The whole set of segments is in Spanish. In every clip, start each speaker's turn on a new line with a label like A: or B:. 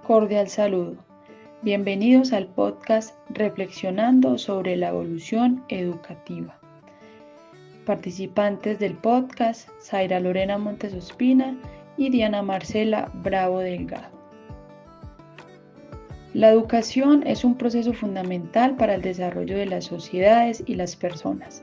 A: Cordial saludo. Bienvenidos al podcast Reflexionando sobre la evolución educativa. Participantes del podcast: Zaira Lorena Montes Ospina y Diana Marcela Bravo Delgado. La educación es un proceso fundamental para el desarrollo de las sociedades y las personas.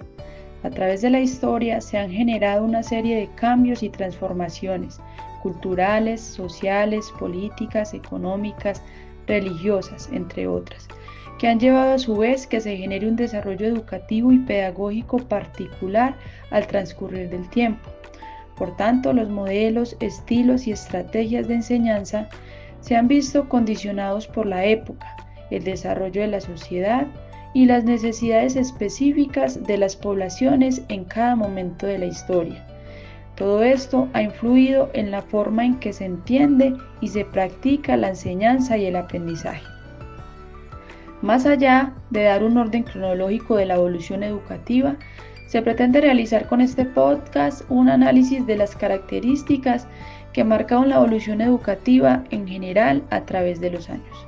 A: A través de la historia se han generado una serie de cambios y transformaciones culturales, sociales, políticas, económicas, religiosas, entre otras, que han llevado a su vez que se genere un desarrollo educativo y pedagógico particular al transcurrir del tiempo. Por tanto, los modelos, estilos y estrategias de enseñanza se han visto condicionados por la época, el desarrollo de la sociedad y las necesidades específicas de las poblaciones en cada momento de la historia. Todo esto ha influido en la forma en que se entiende y se practica la enseñanza y el aprendizaje. Más allá de dar un orden cronológico de la evolución educativa, se pretende realizar con este podcast un análisis de las características que marcaron la evolución educativa en general a través de los años.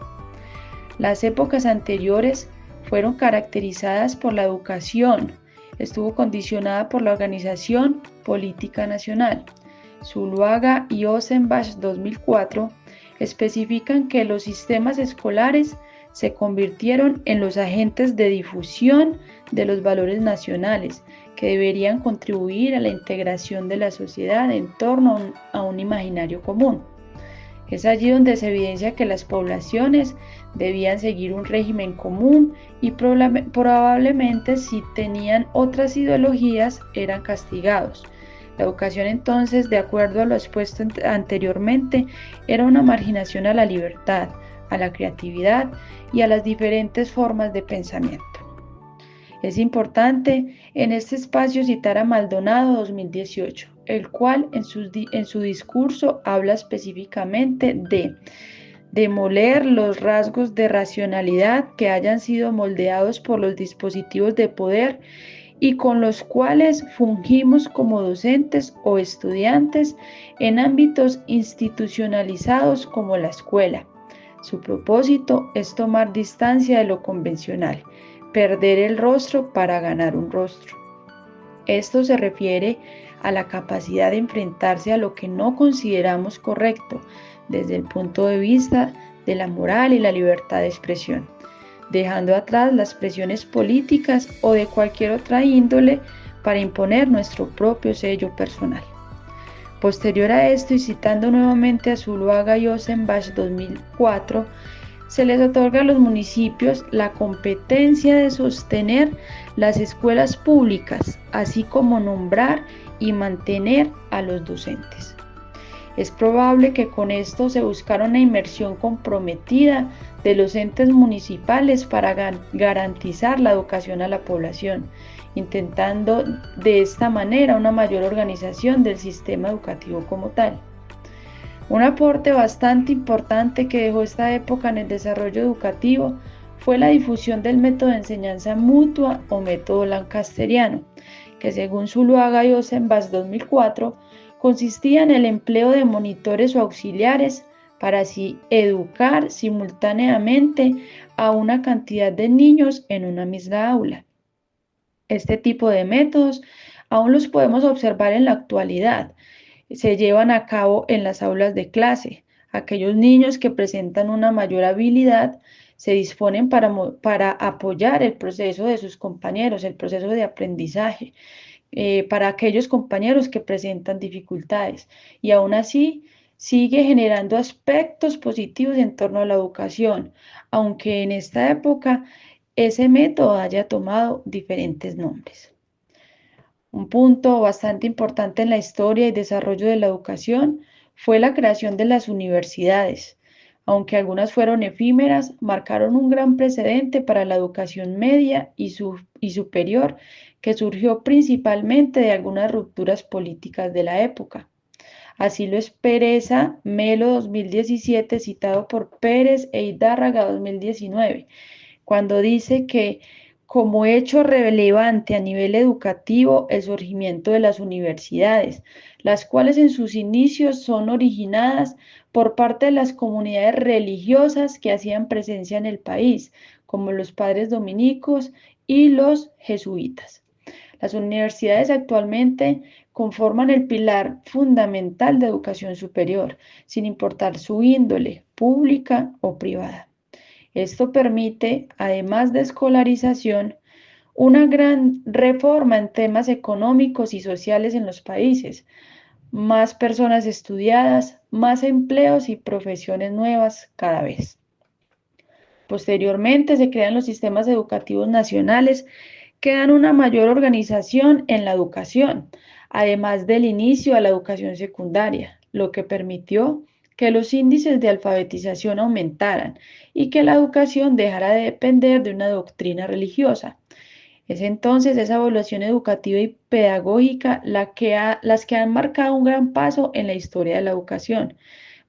A: Las épocas anteriores fueron caracterizadas por la educación, estuvo condicionada por la Organización Política Nacional. Zuluaga y Ossenbach 2004 especifican que los sistemas escolares se convirtieron en los agentes de difusión de los valores nacionales que deberían contribuir a la integración de la sociedad en torno a un imaginario común. Es allí donde se evidencia que las poblaciones debían seguir un régimen común y probablemente si tenían otras ideologías eran castigados. La educación entonces, de acuerdo a lo expuesto anteriormente, era una marginación a la libertad, a la creatividad y a las diferentes formas de pensamiento. Es importante en este espacio citar a Maldonado 2018, el cual en su discurso habla específicamente de demoler los rasgos de racionalidad que hayan sido moldeados por los dispositivos de poder y con los cuales fungimos como docentes o estudiantes en ámbitos institucionalizados como la escuela. Su propósito es tomar distancia de lo convencional, perder el rostro para ganar un rostro. Esto se refiere a la capacidad de enfrentarse a lo que no consideramos correcto desde el punto de vista de la moral y la libertad de expresión, dejando atrás las presiones políticas o de cualquier otra índole para imponer nuestro propio sello personal. Posterior a esto, y citando nuevamente a Zuluaga y Ossenbach 2004, se les otorga a los municipios la competencia de sostener las escuelas públicas, así como nombrar y mantener a los docentes. Es probable que con esto se buscara una inmersión comprometida de los entes municipales para garantizar la educación a la población, intentando de esta manera una mayor organización del sistema educativo como tal. Un aporte bastante importante que dejó esta época en el desarrollo educativo fue la difusión del método de enseñanza mutua o método lancasteriano, que según Zuluaga y Ossenbach 2004, consistía en el empleo de monitores o auxiliares para así educar simultáneamente a una cantidad de niños en una misma aula. Este tipo de métodos aún los podemos observar en la actualidad. Se llevan a cabo en las aulas de clase. Aquellos niños que presentan una mayor habilidad se disponen para apoyar el proceso de sus compañeros, el proceso de aprendizaje, para aquellos compañeros que presentan dificultades. Y aún así sigue generando aspectos positivos en torno a la educación, aunque en esta época ese método haya tomado diferentes nombres. Un punto bastante importante en la historia y desarrollo de la educación fue la creación de las universidades. Aunque algunas fueron efímeras, marcaron un gran precedente para la educación media y superior, que surgió principalmente de algunas rupturas políticas de la época. Así lo expresa Melo 2017, citado por Pérez e Hidárraga 2019, cuando dice que como hecho relevante a nivel educativo el surgimiento de las universidades, las cuales en sus inicios son originadas por parte de las comunidades religiosas que hacían presencia en el país, como los padres dominicos y los jesuitas. Las universidades actualmente conforman el pilar fundamental de educación superior, sin importar su índole, pública o privada. Esto permite, además de escolarización, una gran reforma en temas económicos y sociales en los países, más personas estudiadas, más empleos y profesiones nuevas cada vez. Posteriormente se crean los sistemas educativos nacionales que dan una mayor organización en la educación, además del inicio a la educación secundaria, lo que permitió que los índices de alfabetización aumentaran y que la educación dejara de depender de una doctrina religiosa. Es entonces esa evaluación educativa y pedagógica las que han marcado un gran paso en la historia de la educación,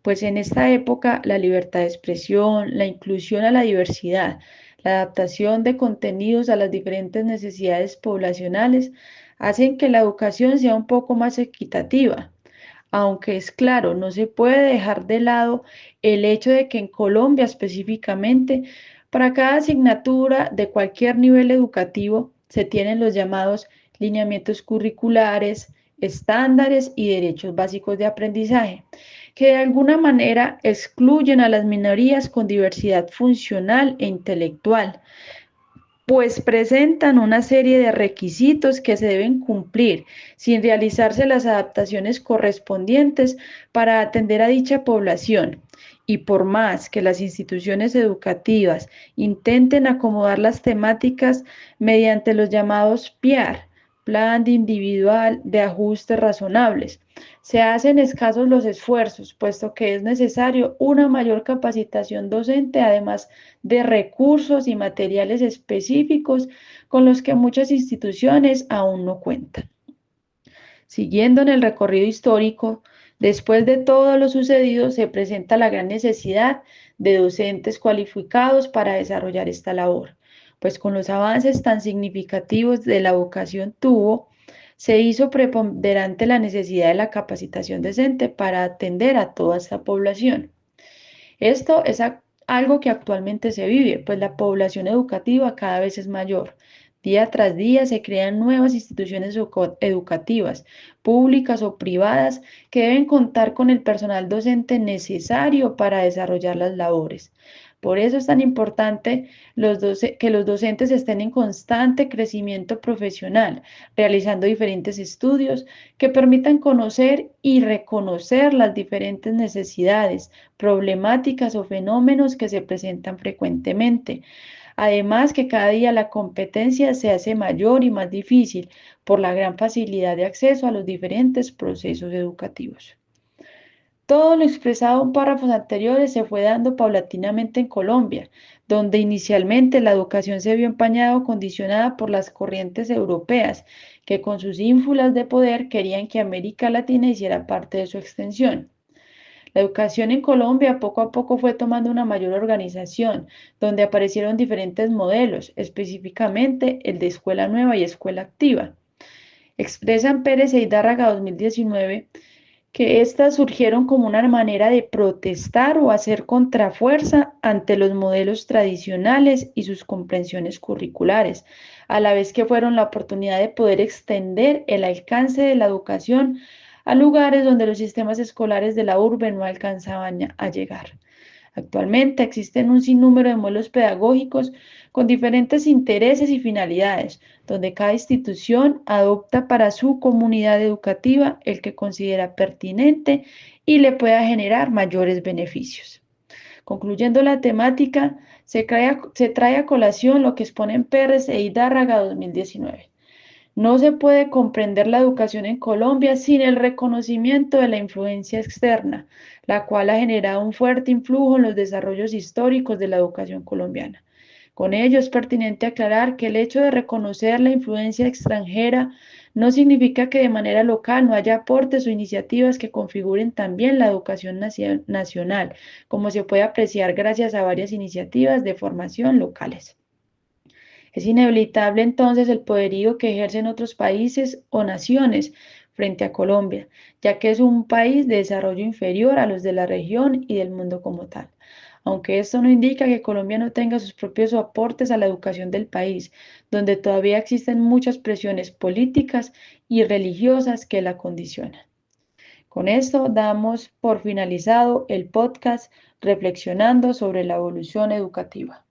A: pues en esta época la libertad de expresión, la inclusión a la diversidad, la adaptación de contenidos a las diferentes necesidades poblacionales hacen que la educación sea un poco más equitativa. Aunque es claro, no se puede dejar de lado el hecho de que en Colombia específicamente, para cada asignatura de cualquier nivel educativo se tienen los llamados lineamientos curriculares, estándares y derechos básicos de aprendizaje, que de alguna manera excluyen a las minorías con diversidad funcional e intelectual, pues presentan una serie de requisitos que se deben cumplir sin realizarse las adaptaciones correspondientes para atender a dicha población. Y por más que las instituciones educativas intenten acomodar las temáticas mediante los llamados PIAR, Plan de Individual de Ajustes Razonables, se hacen escasos los esfuerzos, puesto que es necesario una mayor capacitación docente, además de recursos y materiales específicos con los que muchas instituciones aún no cuentan. Siguiendo en el recorrido histórico, después de todo lo sucedido, se presenta la gran necesidad de docentes cualificados para desarrollar esta labor, pues con los avances tan significativos de la educación se hizo preponderante la necesidad de la capacitación decente para atender a toda esta población. Esto es algo que actualmente se vive, pues la población educativa cada vez es mayor. Día tras día se crean nuevas instituciones educativas, públicas o privadas, que deben contar con el personal docente necesario para desarrollar las labores. Por eso es tan importante que los docentes estén en constante crecimiento profesional, realizando diferentes estudios que permitan conocer y reconocer las diferentes necesidades, problemáticas o fenómenos que se presentan frecuentemente. Además que cada día la competencia se hace mayor y más difícil por la gran facilidad de acceso a los diferentes procesos educativos. Todo lo expresado en párrafos anteriores se fue dando paulatinamente en Colombia, donde inicialmente la educación se vio empañada o condicionada por las corrientes europeas, que con sus ínfulas de poder querían que América Latina hiciera parte de su extensión. La educación en Colombia poco a poco fue tomando una mayor organización, donde aparecieron diferentes modelos, específicamente el de escuela nueva y escuela activa. Expresan Pérez e Hidárraga 2019 que éstas surgieron como una manera de protestar o hacer contrafuerza ante los modelos tradicionales y sus comprensiones curriculares, a la vez que fueron la oportunidad de poder extender el alcance de la educación a lugares donde los sistemas escolares de la urbe no alcanzaban a llegar. Actualmente existen un sinnúmero de modelos pedagógicos con diferentes intereses y finalidades, donde cada institución adopta para su comunidad educativa el que considera pertinente y le pueda generar mayores beneficios. Concluyendo la temática, se trae a colación lo que exponen Pérez e Hidárraga 2019. No se puede comprender la educación en Colombia sin el reconocimiento de la influencia externa, la cual ha generado un fuerte influjo en los desarrollos históricos de la educación colombiana. Con ello es pertinente aclarar que el hecho de reconocer la influencia extranjera no significa que de manera local no haya aportes o iniciativas que configuren también la educación nacional, como se puede apreciar gracias a varias iniciativas de formación locales. Es inevitable entonces el poderío que ejercen otros países o naciones frente a Colombia, ya que es un país de desarrollo inferior a los de la región y del mundo como tal. Aunque esto no indica que Colombia no tenga sus propios aportes a la educación del país, donde todavía existen muchas presiones políticas y religiosas que la condicionan. Con esto damos por finalizado el podcast reflexionando sobre la evolución educativa.